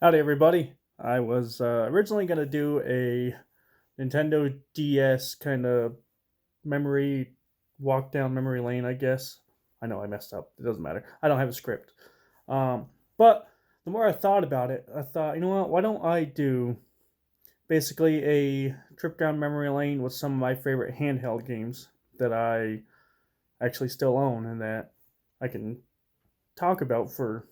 Howdy, everybody. I was originally going to do a Nintendo DS kind of memory walk down memory lane, I guess. I know I messed up. It doesn't matter. I don't have a script. But the more I thought about it, I thought, you know what? Why don't I do basically a trip down memory lane with some of my favorite handheld games that I actually still own and that I can talk about for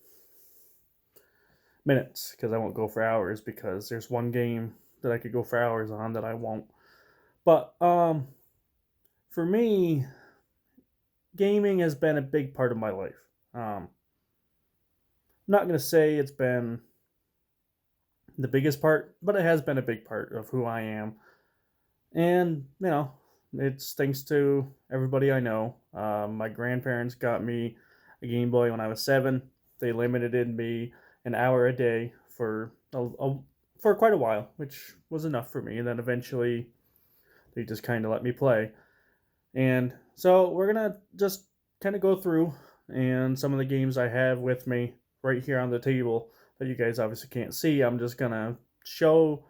minutes because I won't go for hours because there's one game that I could go for hours on that I won't. But for me, gaming has been a big part of my life. I'm not gonna say it's been the biggest part, but it has been a big part of who I am. And it's thanks to everybody I know. My grandparents got me a Game Boy when I was 7. They limited me an hour a day for quite a while, which was enough for me. And then eventually, they just kind of let me play. And so we're gonna just kind of go through and some of the games I have with me right here on the table that you guys obviously can't see. I'm just gonna show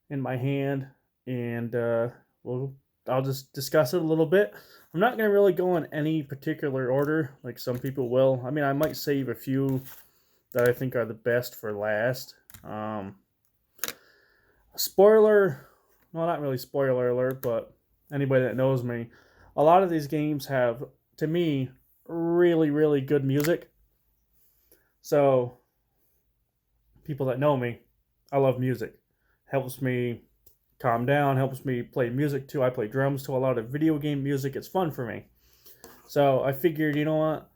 in my hand, and I'll just discuss it a little bit. I'm not gonna really go in any particular order like some people will. I mean, I might save a few that I think are the best for last. Spoiler, well, not really spoiler alert, but anybody that knows me, a lot of these games have, to me, really, really good music. So, people that know me, I love music. Helps me calm down, helps me play music too. I play drums to a lot of video game music. It's fun for me. So, I figured, you know what?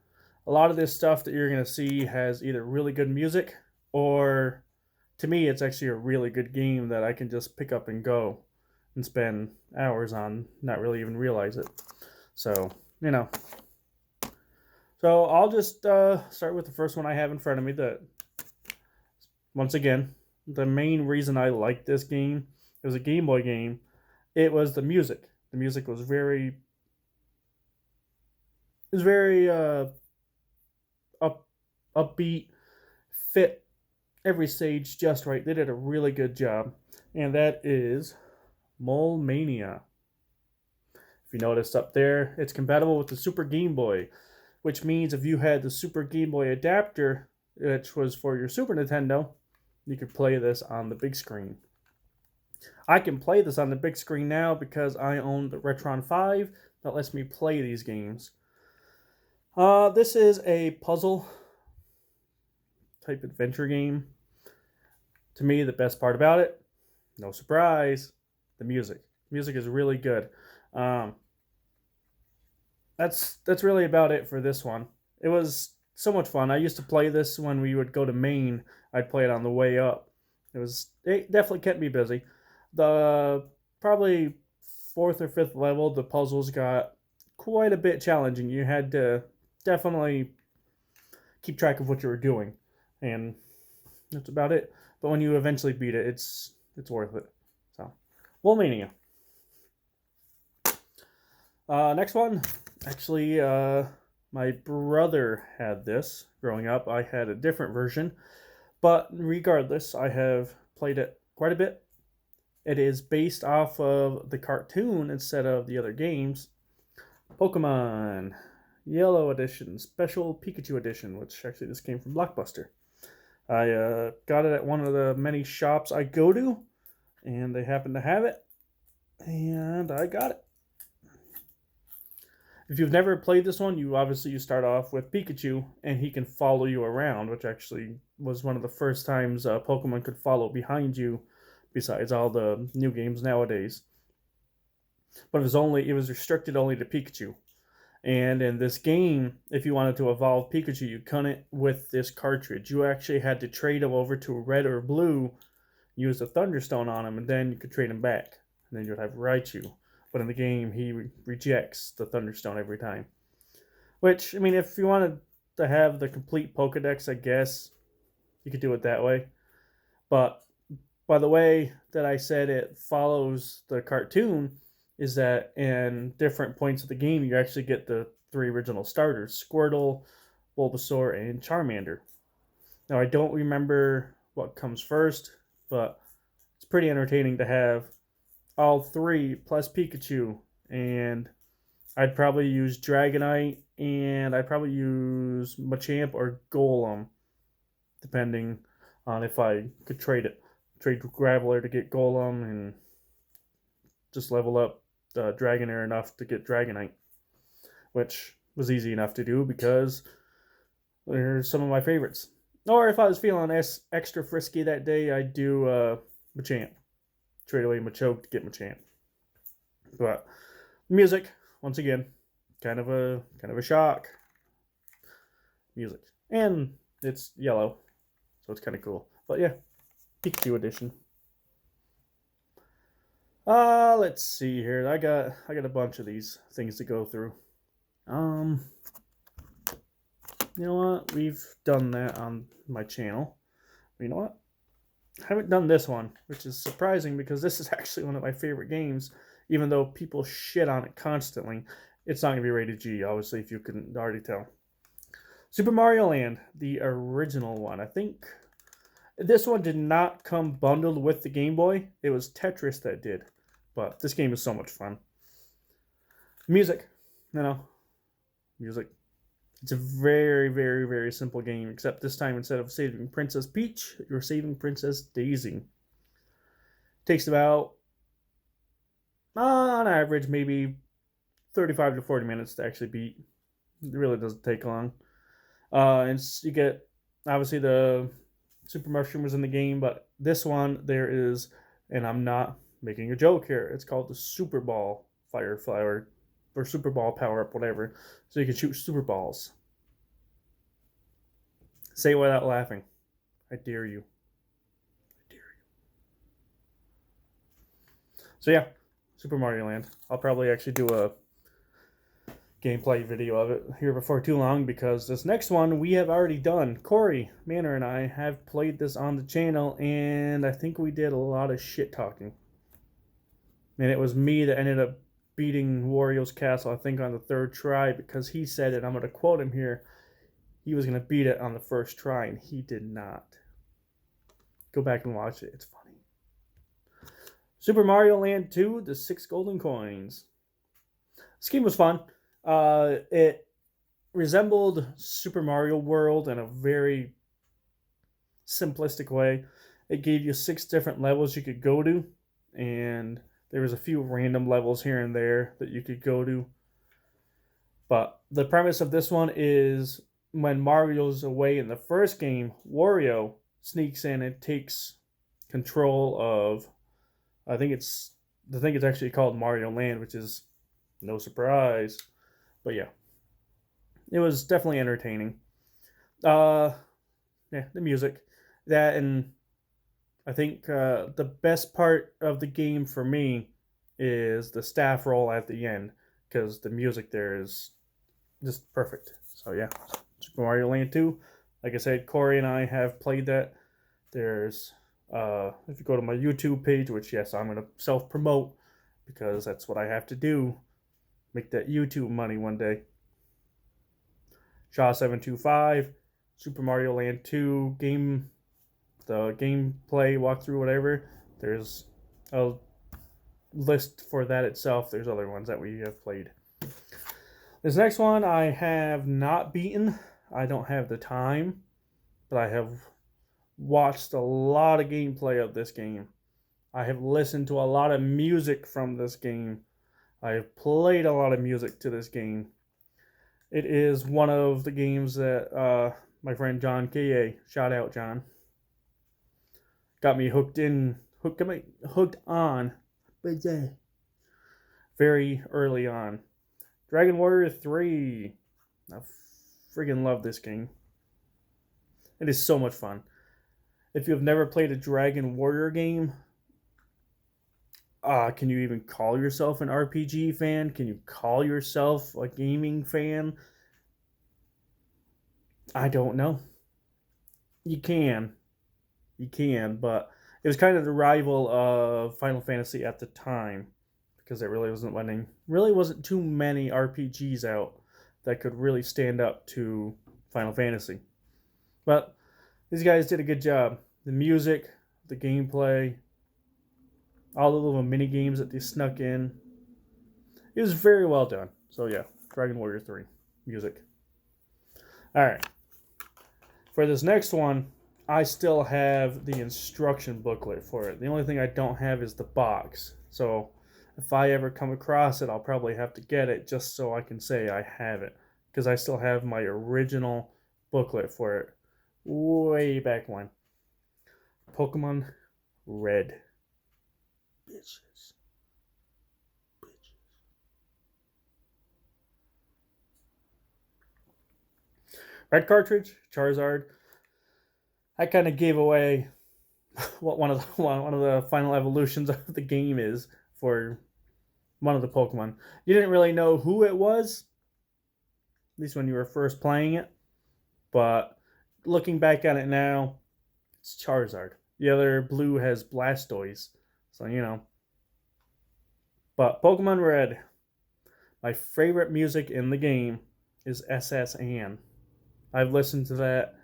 A lot of this stuff that you're going to see has either really good music or, to me, it's actually a really good game that I can just pick up and go and spend hours on, not really even realize it. So, you know. So I'll just start with the first one I have in front of me. That, once again, the main reason I liked this game, it was a Game Boy game, it was the music. The music was very up upbeat, fit every stage just right. They did a really good job, and that is Mole Mania. If you notice up there, it's compatible with the Super Game Boy, which means if you had the Super Game Boy adapter, which was for your Super Nintendo, you could play this on the big screen. I can play this on the big screen now because I own the Retron 5 that lets me play these games. This is a puzzle type adventure game. To me, the best part about it, no surprise, the music. Music is really good. That's really about it for this one. It was so much fun. I used to play this when we would go to Maine. I'd play it on the way up. It definitely kept me busy. The probably fourth or fifth level, the puzzles got quite a bit challenging. You had to definitely keep track of what you were doing, and that's about it. But when you eventually beat it, it's worth it. So, Wolmania. Next one. Actually, my brother had this growing up. I had a different version, but regardless, I have played it quite a bit. It is based off of the cartoon instead of the other games. Pokemon Yellow Edition, Special Pikachu Edition, which actually this came from Blockbuster. I got it at one of the many shops I go to, and they happened to have it, and I got it. If you've never played this one, you start off with Pikachu, and he can follow you around, which actually was one of the first times Pokemon could follow behind you, besides all the new games nowadays. But it was restricted only to Pikachu. And in this game, if you wanted to evolve Pikachu, you couldn't with this cartridge. You actually had to trade him over to red or blue, use the Thunderstone on him, and then you could trade him back. And then you'd have Raichu. But in the game, he rejects the Thunderstone every time. Which, I mean, if you wanted to have the complete Pokedex, I guess you could do it that way. But by the way that I said it follows the cartoon, is that in different points of the game, you actually get the 3 original starters: Squirtle, Bulbasaur, and Charmander. Now, I don't remember what comes first, but it's pretty entertaining to have all three plus Pikachu. And I'd probably use Dragonite, and I'd probably use Machamp or Golem, depending on if I could trade Graveler to get Golem, and just level up Dragonair enough to get Dragonite, which was easy enough to do because they're some of my favorites. Or if I was feeling extra frisky that day, I'd do Machamp. Trade away Machoke to get Machamp. But music, once again, kind of a shock. Music. And it's yellow, so it's kind of cool. But yeah, Pikachu edition. Let's see here. I got a bunch of these things to go through. You know what? We've done that on my channel. You know what? I haven't done this one, which is surprising because this is actually one of my favorite games, even though people shit on it constantly. It's not going to be rated G, obviously, if you couldn't already tell. Super Mario Land, the original one. I think this one did not come bundled with the Game Boy. It was Tetris that did. But this game is so much fun. Music. Music. It's a very, very, very simple game, except this time instead of saving Princess Peach, you're saving Princess Daisy. Takes about, on average, maybe 35 to 40 minutes to actually beat. It really doesn't take long. And you get, obviously, the Super Mushroom was in the game, but this one, there is, and I'm not making a joke here, it's called the Super Ball Fire Flower, or Super Ball Power Up, whatever. So you can shoot Super Balls. Say it without laughing. I dare you. I dare you. So yeah, Super Mario Land. I'll probably actually do a gameplay video of it here before too long, because this next one we have already done. Corey Manor and I have played this on the channel, and I think we did a lot of shit talking. And it was me that ended up beating Wario's Castle, I think, on the third try, because he said it. I'm going to quote him here. He was going to beat it on the first try, and he did not. Go back and watch it. It's funny. Super Mario Land 2, the 6 golden coins. This game was fun. It resembled Super Mario World in a very simplistic way. It gave you 6 different levels you could go to, and there was a few random levels here and there that you could go to. But the premise of this one is when Mario's away in the first game, Wario sneaks in and takes control of, I think it's actually called Mario Land, which is no surprise. But yeah, it was definitely entertaining. Yeah, the music, that, and I think the best part of the game for me is the staff roll at the end, because the music there is just perfect. So yeah, Super Mario Land 2. Like I said, Corey and I have played that. There's, if you go to my YouTube page, which yes, I'm going to self-promote, because that's what I have to do. Make that YouTube money one day. Shaw725, Super Mario Land 2 game, the gameplay walkthrough, whatever. There's a list for that itself. There's other ones that we have played. This next one I have not beaten. I don't have the time, but I have watched a lot of gameplay of this game. I have listened to a lot of music from this game. I have played a lot of music to this game. It is one of the games that my friend John K.A., shout out John, got me hooked on very early on. Dragon Warrior 3. I friggin' love this game. It is so much fun. If you have never played a Dragon Warrior game, can you even call yourself an RPG fan? Can you call yourself a gaming fan? I don't know. You can, but it was kind of the rival of Final Fantasy at the time, because there really wasn't too many RPGs out that could really stand up to Final Fantasy. But these guys did a good job. the music, the gameplay, all the little mini games that they snuck in. It was very well done. So yeah, Dragon Warrior 3 music. All right. For this next one, I still have the instruction booklet for it. The only thing I don't have is the box. So if I ever come across it, I'll probably have to get it just so I can say I have it. Because I still have my original booklet for it way back when. Pokemon Red. Bitches. Red cartridge, Charizard. I kind of gave away what one of the final evolutions of the game is for one of the Pokemon. You didn't really know who it was, at least when you were first playing it. But looking back at it now, it's Charizard. The other blue has Blastoise, so you know. But Pokemon Red, my favorite music in the game is SS Anne. I've listened to that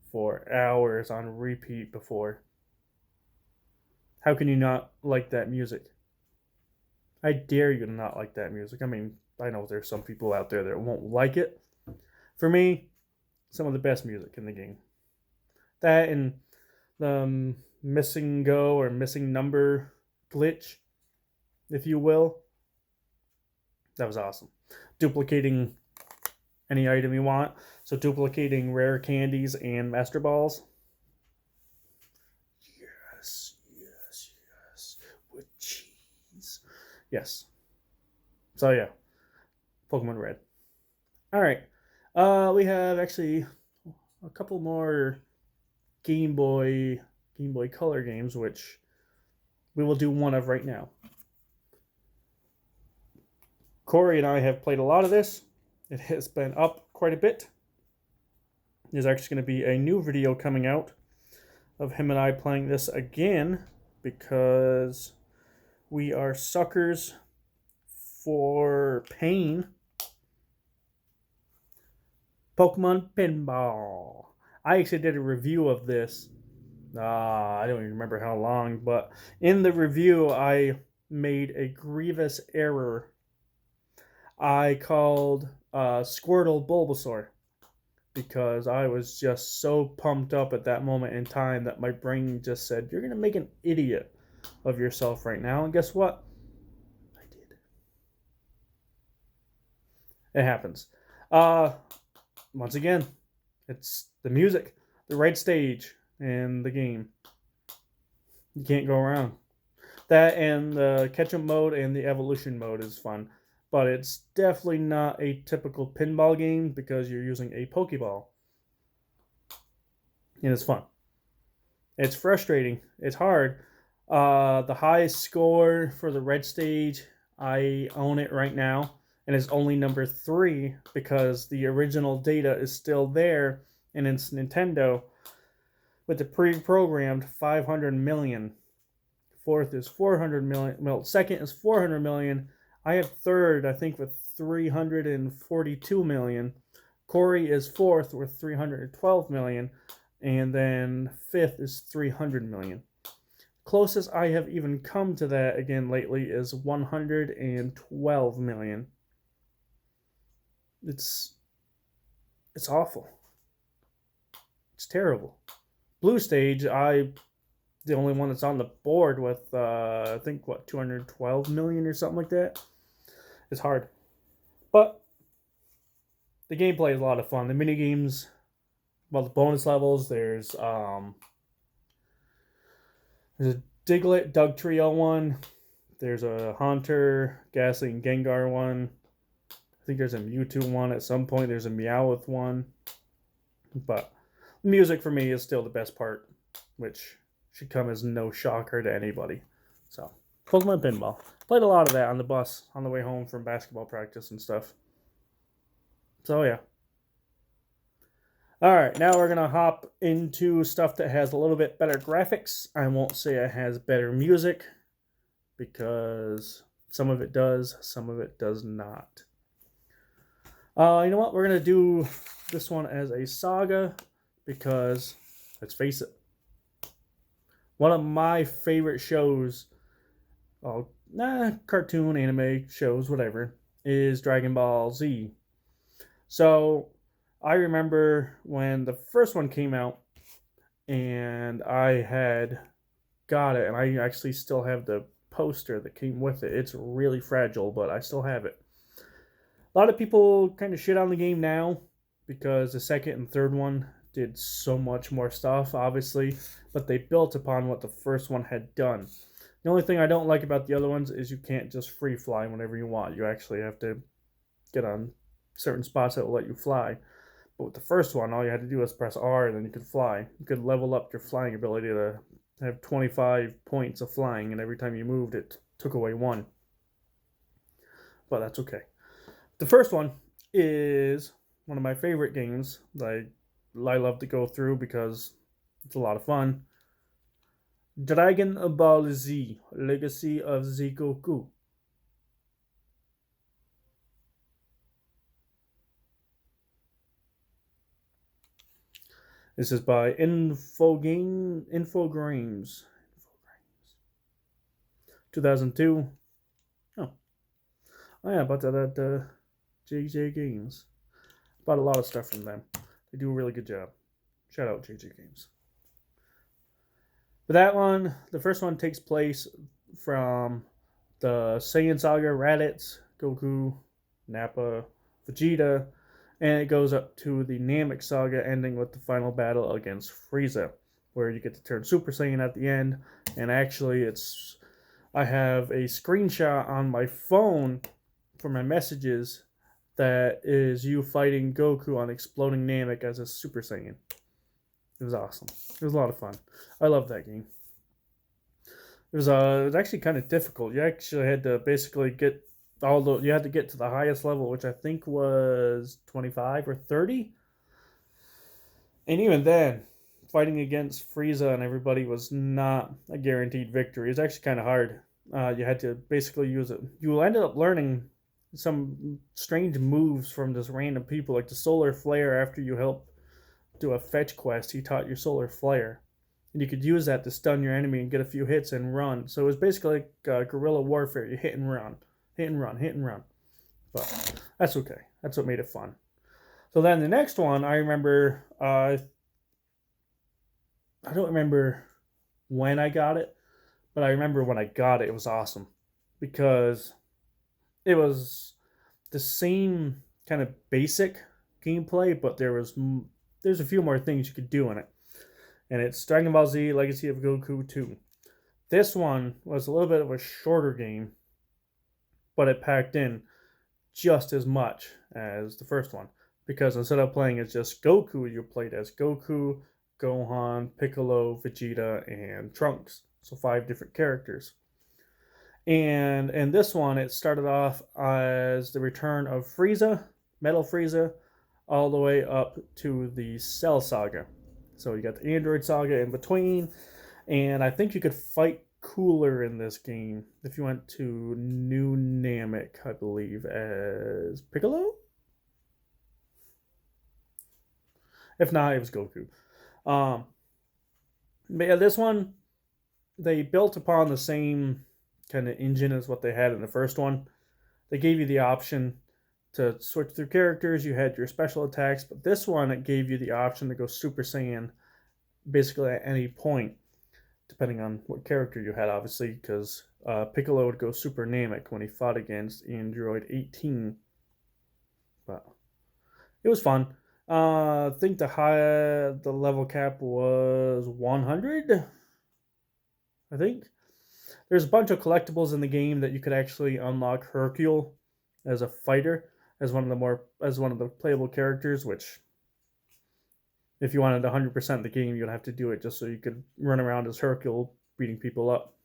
for hours on repeat before. How can you not like that music? I dare you to not like that music. I mean, I know there's some people out there that won't like it. For me, some of the best music in the game. That and the missing go or missing number glitch, if you will. That was awesome. Duplicating any item you want. So duplicating rare candies and master balls. Yes. With cheese. Yes. So yeah. Pokemon Red. Alright. We have actually a couple more Game Boy Color games, which we will do one of right now. Corey and I have played a lot of this. It has been up quite a bit. There's actually going to be a new video coming out of him and I playing this again because we are suckers for pain. Pokemon Pinball. I actually did a review of this. I don't even remember how long, but in the review I made a grievous error. I called Squirtle Bulbasaur because I was just so pumped up at that moment in time that my brain just said, you're going to make an idiot of yourself right now. And guess what? I did. It happens. Once again, it's the music, the right stage, and the game. You can't go wrong. That and the catch-up mode and the evolution mode is fun. But it's definitely not a typical pinball game because you're using a Pokeball. And it's fun. It's frustrating. It's hard. The highest score for the red stage, I own it right now. And it's only number 3 because the original data is still there. And it's Nintendo with the pre-programmed 500 million. Fourth is 400 million. Well, second is 400 million. I have third, I think, with 342 million. Corey is fourth with 312 million. And then fifth is 300 million. Closest I have even come to that again lately is 112 million. It's awful. It's terrible. Blue stage, the only one that's on the board with, I think, 212 million or something like that. It's hard. But the gameplay is a lot of fun. The mini games, well, the bonus levels, there's a Diglett Dugtrio one. There's a Haunter, Ghastly, and Gengar one. I think there's a Mewtwo one at some point. There's a Meowth one. But music for me is still the best part, which should come as no shocker to anybody. So, Pokemon Pinball. Played a lot of that on the bus on the way home from basketball practice and stuff. So, yeah. Alright, now we're going to hop into stuff that has a little bit better graphics. I won't say it has better music, because some of it does, some of it does not. You know what? We're going to do this one as a saga, because, let's face it, One of my favorite shows, cartoon, anime shows, whatever, is Dragon Ball Z. So I remember when the first one came out, and I had got it, and I actually still have the poster that came with it. It's really fragile, but I still have it. A lot of people kind of shit on the game now because the second and third one did so much more stuff, obviously, but they built upon what the first one had done. The only thing I don't like about the other ones is you can't just free fly whenever you want. You actually have to get on certain spots that will let you fly. But with the first one, all you had to do was press R and then you could fly. You could level up your flying ability to have 25 points of flying, and every time you moved, it took away one. But that's okay. The first one is one of my favorite games that I love to go through because it's a lot of fun. Dragon Ball Z, Legacy of Goku. This is by Infogrames. 2002. Oh, yeah, I bought that at JJ Games. Bought a lot of stuff from them. They do a really good job. Shout out JJ Games. But that one, the first one takes place from the Saiyan Saga, Raditz, Goku, Nappa, Vegeta, and it goes up to the Namek Saga, ending with the final battle against Frieza, where you get to turn Super Saiyan at the end. And actually, I have a screenshot on my phone for my messages that is you fighting Goku on exploding Namek as a Super Saiyan. It was awesome. It was a lot of fun. I love that game. It was actually kind of difficult. You actually had to basically get you had to get to the highest level, which I think was 25 or 30. And even then, fighting against Frieza and everybody was not a guaranteed victory. It was actually kind of hard. You had to basically use it. You ended up learning some strange moves from just random people, like the Solar Flare. After you help do a fetch quest, he taught you Solar Flare, and you could use that to stun your enemy and get a few hits and run. So it was basically like guerrilla warfare. You hit and run, hit and run, hit and run. But that's okay. That's what made it fun. So then the next one, I remember. I don't remember when I got it, but I remember when I got it. It was awesome because it was the same kind of basic gameplay, but there's a few more things you could do in it. And it's Dragon Ball Z Legacy of Goku 2. This one was a little bit of a shorter game, but it packed in just as much as the first one. Because instead of playing as just Goku, you played as Goku, Gohan, Piccolo, Vegeta, and Trunks. So 5 different characters. And in this one, it started off as the return of Frieza, Metal Frieza, all the way up to the Cell Saga. So you got the Android Saga in between, and I think you could fight Cooler in this game if you went to New Namek, I believe, as Piccolo? If not, it was Goku. But yeah, this one, they built upon the same kind of engine as what they had in the first one. They gave you the option to switch through characters. You had your special attacks, but this one, it gave you the option to go Super Saiyan basically at any point, depending on what character you had, obviously, because Piccolo would go Super Namek when he fought against Android 18. But it was fun. I think the level cap was 100. I think there's a bunch of collectibles in the game that you could actually unlock Hercule as a fighter, as one of the playable characters, which if you wanted 100% the game, you'd have to do it just so you could run around as Hercule beating people up,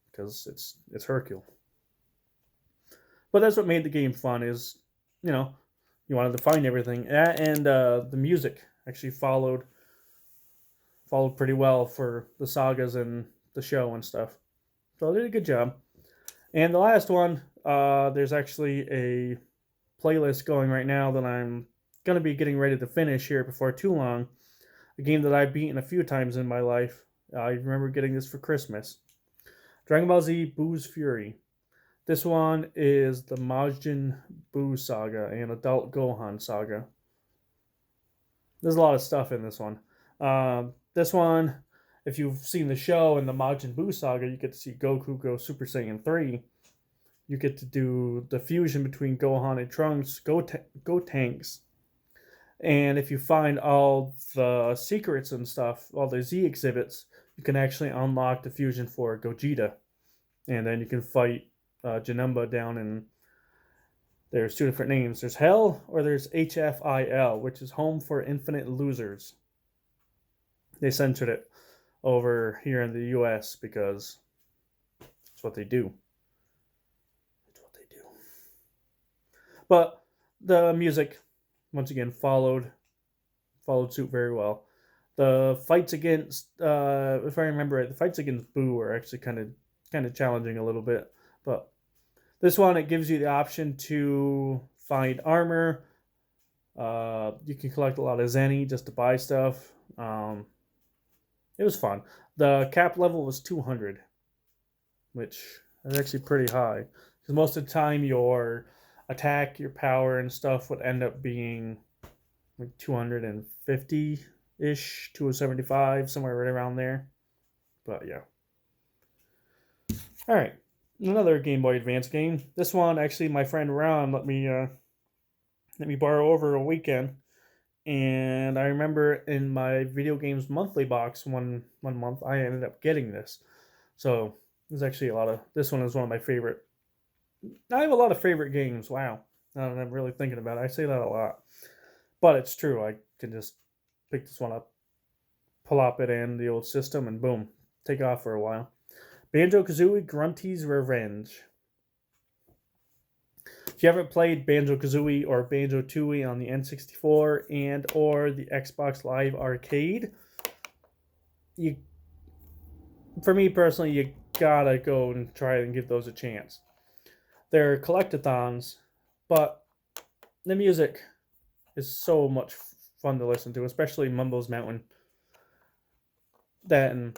because it's Hercule. But that's what made the game fun, is you wanted to find everything, and the music actually followed pretty well for the sagas and the show and stuff. So they did a good job. And the last one, there's actually a playlist going right now that I'm going to be getting ready to finish here before too long. A game that I've beaten a few times in my life, I remember getting this for Christmas. Dragon Ball Z Boo's Fury. This one is the Majin Buu saga and Adult Gohan saga. There's a lot of stuff in this one. This one, if you've seen the show and the Majin Buu saga, you get to see Goku go Super Saiyan 3. You get to do the fusion between Gohan and Trunks, Go Tanks. And if you find all the secrets and stuff, all the Z exhibits, you can actually unlock the fusion for Gogeta. And then you can fight Janemba down in. There's two different names. There's Hell or there's HFIL, which is Home for Infinite Losers. They censored it over here in the US because it's what they do. It's what they do. But the music, once again, followed suit very well. The fights against, if I remember right, the fights against Boo are actually kind of challenging a little bit. But this one, it gives you the option to find armor. You can collect a lot of Zenny just to buy stuff. It was fun. The cap level was 200, which is actually pretty high. Because most of the time, your attack, your power, and stuff would end up being like 250-ish, 275, somewhere right around there. But yeah. All right. Another Game Boy Advance game. This one, actually, my friend Ron let me borrow over a weekend. And I remember in my video games monthly box one month, I ended up getting this. So there's actually a lot of. This one is one of my favorite. I have a lot of favorite games. Wow, now that I'm really thinking about it, I say that a lot, but it's true. I can just pick this one up, plop it in the old system, and boom, take off for a while. Banjo-Kazooie Grunty's Revenge. If you haven't played Banjo-Kazooie or Banjo-Tooie on the N64 and or the Xbox Live Arcade, for me personally, you gotta go and try and give those a chance. They're collectathons, but the music is so much fun to listen to, especially Mumbo's Mountain. That and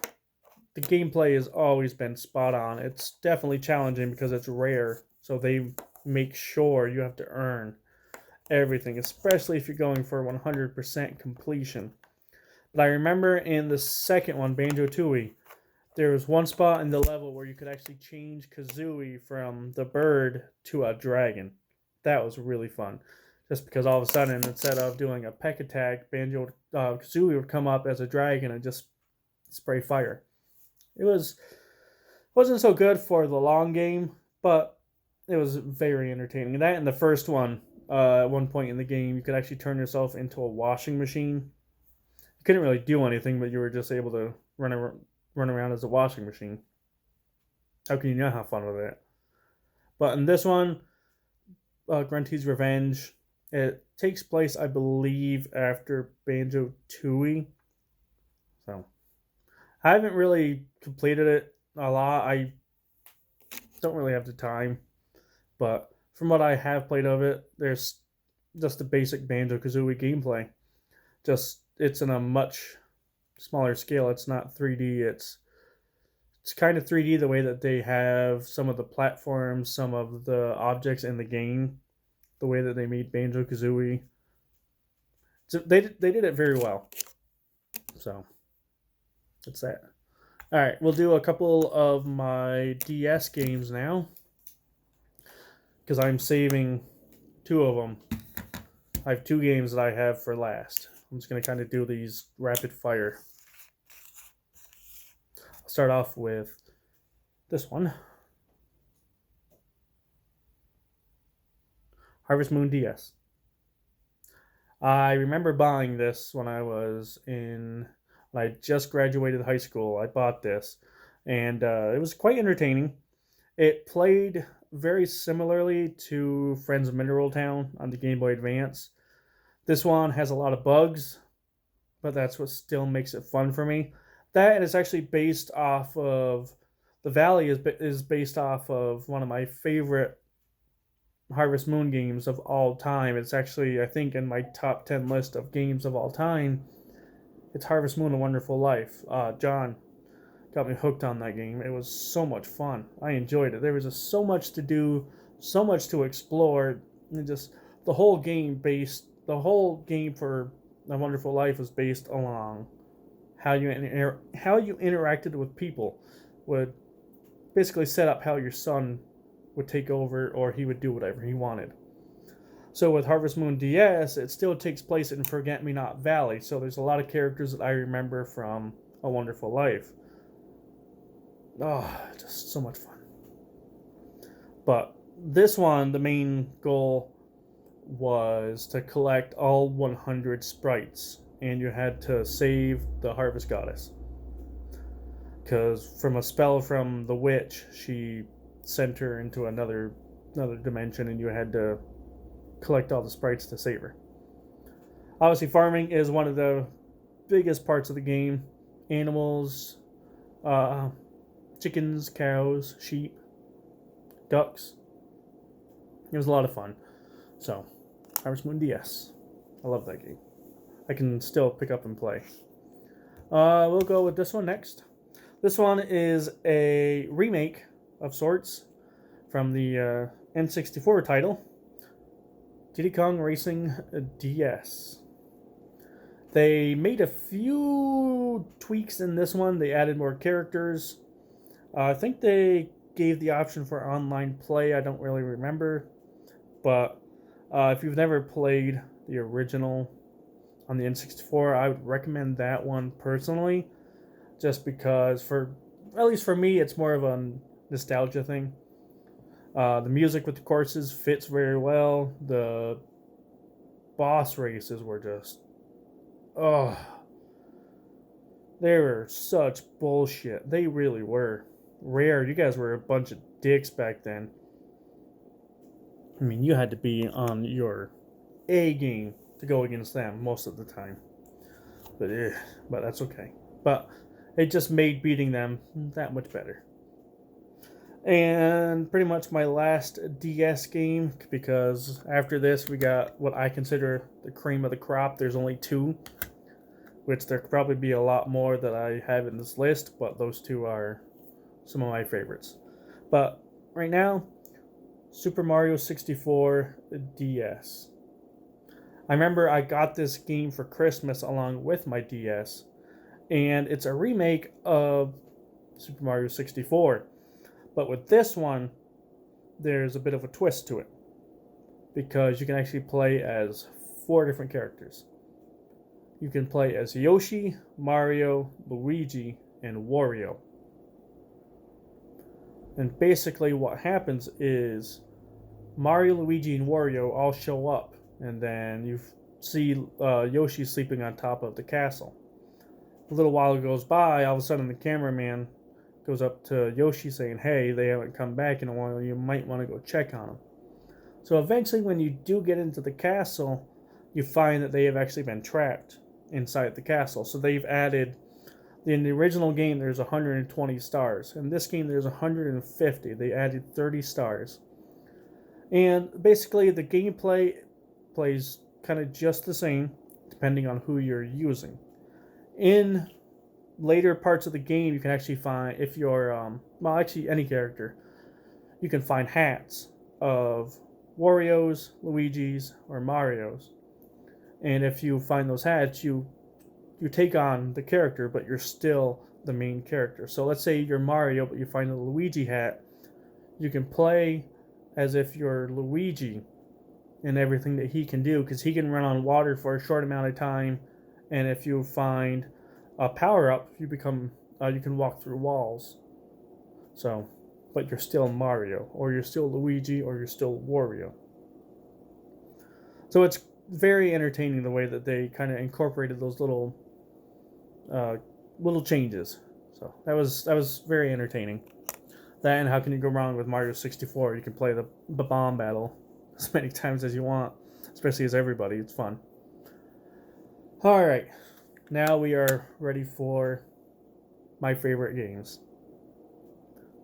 the gameplay has always been spot on. It's definitely challenging because it's rare, so they make sure you have to earn everything, especially if you're going for 100% completion. But I remember in the second one, Banjo-Tooie, there was one spot in the level where you could actually change Kazooie from the bird to a dragon. That was really fun. Just because all of a sudden, instead of doing a peck attack, Kazooie would come up as a dragon and just spray fire. It wasn't so good for the long game, but it was very entertaining. And that in the first one, at one point in the game, you could actually turn yourself into a washing machine. You couldn't really do anything, but you were just able to run around as a washing machine. How can you not have fun with it? But in this one, Grunty's Revenge, it takes place, I believe, after Banjo-Tooie. So I haven't really completed it a lot. I don't really have the time. But from what I have played of it, there's just the basic Banjo-Kazooie gameplay. Just it's in a much smaller scale. It's not 3D. It's kind of 3D the way that they have some of the platforms, some of the objects in the game, the way that they made Banjo-Kazooie. So they did it very well. So that's that. All right, we'll do a couple of my DS games now, because I'm saving two of them. I have two games that I have for last. I'm just going to kind of do these rapid fire. I'll start off with this one. Harvest Moon DS. I remember buying this when I just graduated high school. I bought this, and it was quite entertaining. It played very similarly to Friends of Mineral Town on the Game Boy Advance. This one has a lot of bugs, but that's what still makes it fun for me. That is actually based off of the Valley is based off of one of my favorite Harvest Moon games of all time. It's actually, I think, in my top 10 list of games of all time. It's Harvest Moon: A Wonderful Life. John got me hooked on that game. It was so much fun. I enjoyed it. There was just so much to do, so much to explore, and just the whole game for A Wonderful Life was based along how you interacted with people. Would basically set up how your son would take over, or he would do whatever he wanted. So with Harvest Moon DS, it still takes place in Forget Me Not Valley. So there's a lot of characters that I remember from A Wonderful Life. Oh, just so much fun. But this one, the main goal was to collect all 100 sprites, and you had to save the Harvest Goddess. Because from a spell from the witch, she sent her into another dimension, and you had to collect all the sprites to save her. Obviously, farming is one of the biggest parts of the game. Animals, chickens, cows, sheep, ducks. It was a lot of fun. So, Harvest Moon DS. I love that game. I can still pick up and play. We'll go with this one next. This one is a remake of sorts from the N64 title, Diddy Kong Racing DS. They made a few tweaks in this one. They added more characters. I think they gave the option for online play. I don't really remember. But if you've never played the original on the N64, I would recommend that one personally. Just because, at least for me, it's more of a nostalgia thing. The music with the courses fits very well. The boss races were just... they were such bullshit. They really were. Rare, you guys were a bunch of dicks back then. I mean, you had to be on your A game to go against them most of the time. But that's okay. But it just made beating them that much better. And pretty much my last DS game, because after this we got what I consider the cream of the crop. There's only two, which there could probably be a lot more that I have in this list, but those two are some of my favorites. But right now, Super Mario 64 DS. I remember I got this game for Christmas along with my DS, and it's a remake of Super Mario 64. But with this one, there's a bit of a twist to it, because you can actually play as 4 different characters. You can play as Yoshi, Mario, Luigi, and Wario. And basically what happens is Mario, Luigi, and Wario all show up, and then you see Yoshi sleeping on top of the castle. A little while goes by, all of a sudden the cameraman goes up to Yoshi saying, hey, they haven't come back in a while, you might want to go check on them. So eventually when you do get into the castle, you find that they have actually been trapped inside the castle. So they've added, in the original game there's 120 stars. In this game there's 150. They added 30 stars. And basically the gameplay plays kind of just the same depending on who you're using. In later parts of the game, you can actually find, if you're, any character, you can find hats of Wario's, Luigi's, or Mario's. And if you find those hats, you take on the character, but you're still the main character. So let's say you're Mario, but you find a Luigi hat. You can play as if you're Luigi and everything that he can do, because he can run on water for a short amount of time. And if you find a power-up, you can walk through walls. So, but you're still Mario, or you're still Luigi, or you're still Wario. So it's very entertaining the way that they kind of incorporated those little changes. So that was very entertaining. That, and how can you go wrong with Mario 64? You can play the bomb battle as many times as you want, especially as everybody. It's fun. All right, now we are ready for my favorite games.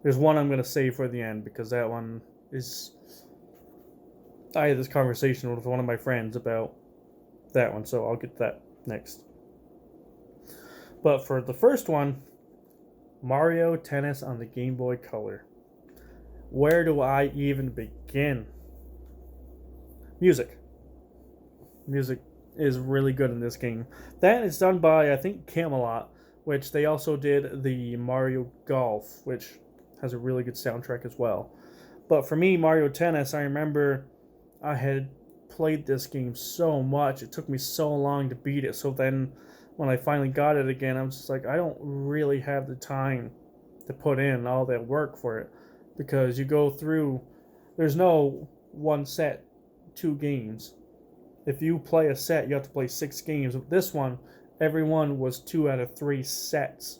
There's one I'm going to save for the end, because that one is... I had this conversation with one of my friends about that one, so I'll get that next. But for the first one, Mario Tennis on the Game Boy Color. Where do I even begin? Music. Music is really good in this game. That is done by, I think, Camelot, which they also did the Mario Golf, which has a really good soundtrack as well. But for me, Mario Tennis, I remember I had played this game so much. It took me so long to beat it. So then when I finally got it again, I was just like, I don't really have the time to put in all that work for it. Because you go through, there's no one set, 2 games. If you play a set, you have to play 6 games. With this one, every one was 2 out of 3 sets.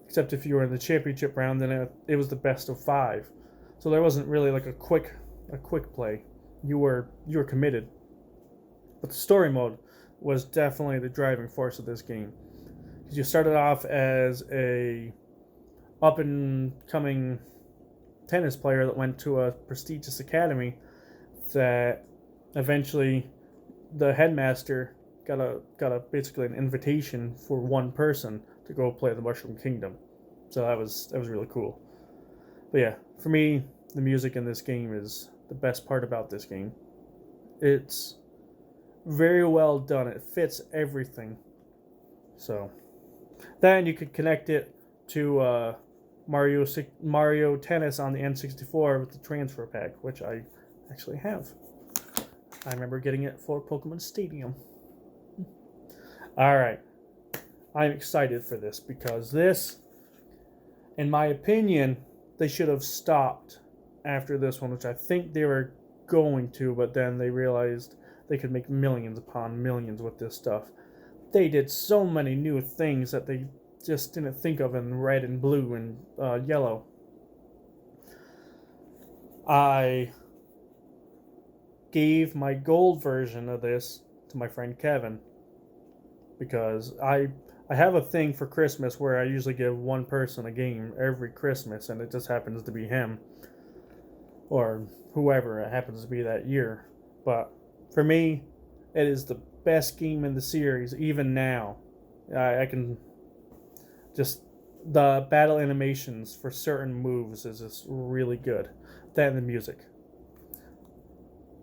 Except if you were in the championship round, then it was the best of 5. So there wasn't really like a quick play. You were committed. But the story mode was definitely the driving force of this game. Because you started off as a up and coming tennis player that went to a prestigious academy that eventually the headmaster got a basically an invitation for one person to go play the Mushroom Kingdom. So that was really cool. But yeah, for me, the music in this game is the best part about this game. It's very well done. It fits everything. So then you could connect it to Mario Tennis on the N64 with the transfer pack, which I actually have. I remember getting it for Pokemon Stadium. Alright. I'm excited for this because this, in my opinion, they should have stopped after this one, which I think they were going to, but then they realized they could make millions upon millions with this stuff. They did so many new things that they just didn't think of in red and blue and yellow. I gave my gold version of this to my friend Kevin because I have a thing for Christmas where I usually give one person a game every Christmas, and it just happens to be him or whoever it happens to be that year. But for me, it is the best game in the series even now. I can just, the battle animations for certain moves is just really good. That and the music.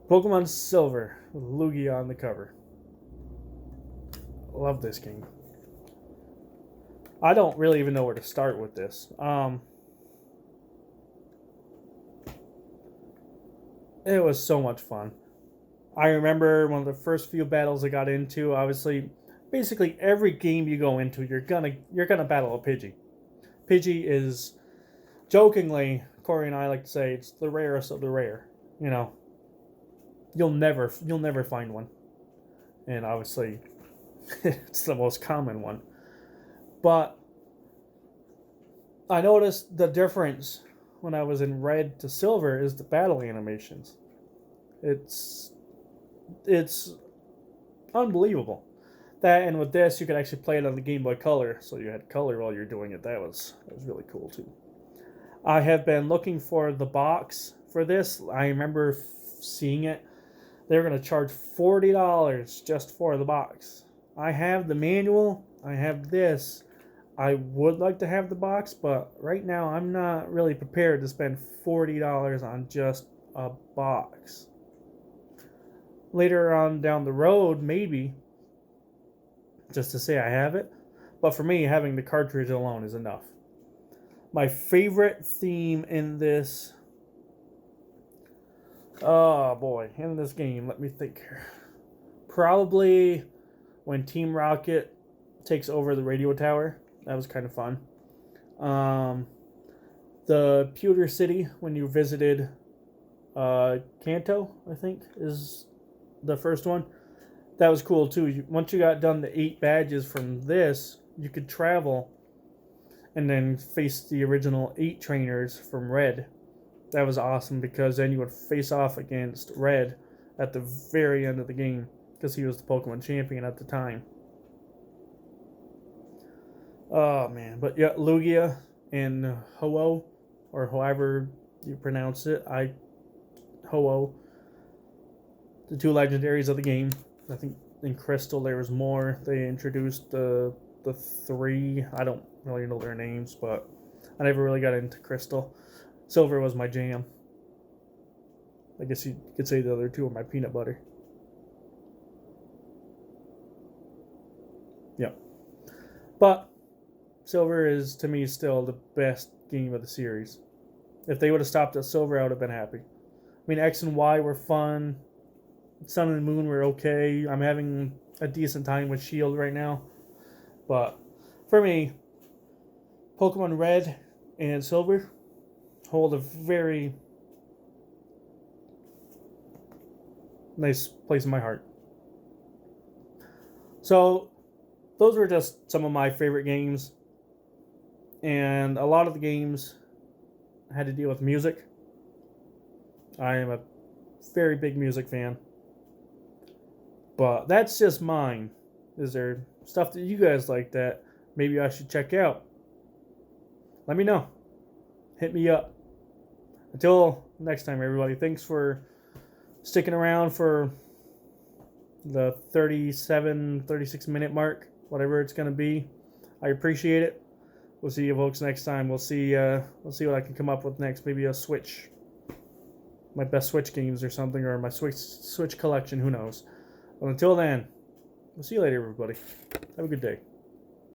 Pokemon Silver with Lugia on the cover. Love this game. I don't really even know where to start with this. It was so much fun. I remember one of the first few battles I got into. Obviously, basically every game you go into, you're gonna battle a Pidgey. Pidgey is, jokingly, Corey and I like to say, it's the rarest of the rare. You know, you'll never find one, and obviously, it's the most common one. But I noticed the difference when I was in red to silver is the battle animations. It's unbelievable. That, and with this, you could actually play it on the Game Boy Color, so you had color while you're doing it. That was really cool too. I have been looking for the box for this. I remember seeing it. They were going to charge $40 just for the box. I have the manual. I have this. I would like to have the box, but right now I'm not really prepared to spend $40 on just a box. Later on down the road, maybe, just to say I have it. But for me, having the cartridge alone is enough. My favorite theme in this... Oh boy, in this game, let me think here. Probably when Team Rocket takes over the radio tower. That was kind of fun. The Pewter City, when you visited Kanto, I think, is the first one. That was cool too. Once you got done the 8 badges from this, you could travel and then face the original 8 trainers from Red. That was awesome because then you would face off against Red at the very end of the game because he was the Pokemon champion at the time. Oh man, but yeah, Lugia and Ho-Oh, or however you pronounce it, Ho-Oh, the 2 legendaries of the game. I think in Crystal there was more. They introduced the the three. I don't really know their names, but I never really got into Crystal. Silver was my jam. I guess you could say the other two are my peanut butter. Yep. But Silver is, to me, still the best game of the series. If they would have stopped at Silver, I would have been happy. I mean, X and Y were fun. Sun and Moon were okay. I'm having a decent time with Shield right now. But for me, Pokemon Red and Silver hold a very nice place in my heart. So, those were just some of my favorite games. And a lot of the games had to deal with music. I am a very big music fan. But that's just mine. Is there stuff that you guys like that maybe I should check out? Let me know. Hit me up. Until next time, everybody. Thanks for sticking around for the 36-minute mark, whatever it's going to be. I appreciate it. We'll see you folks next time. We'll see what I can come up with next. Maybe a Switch. My best Switch games or something, or my Switch collection. Who knows? Well, until then, we'll see you later, everybody. Have a good day.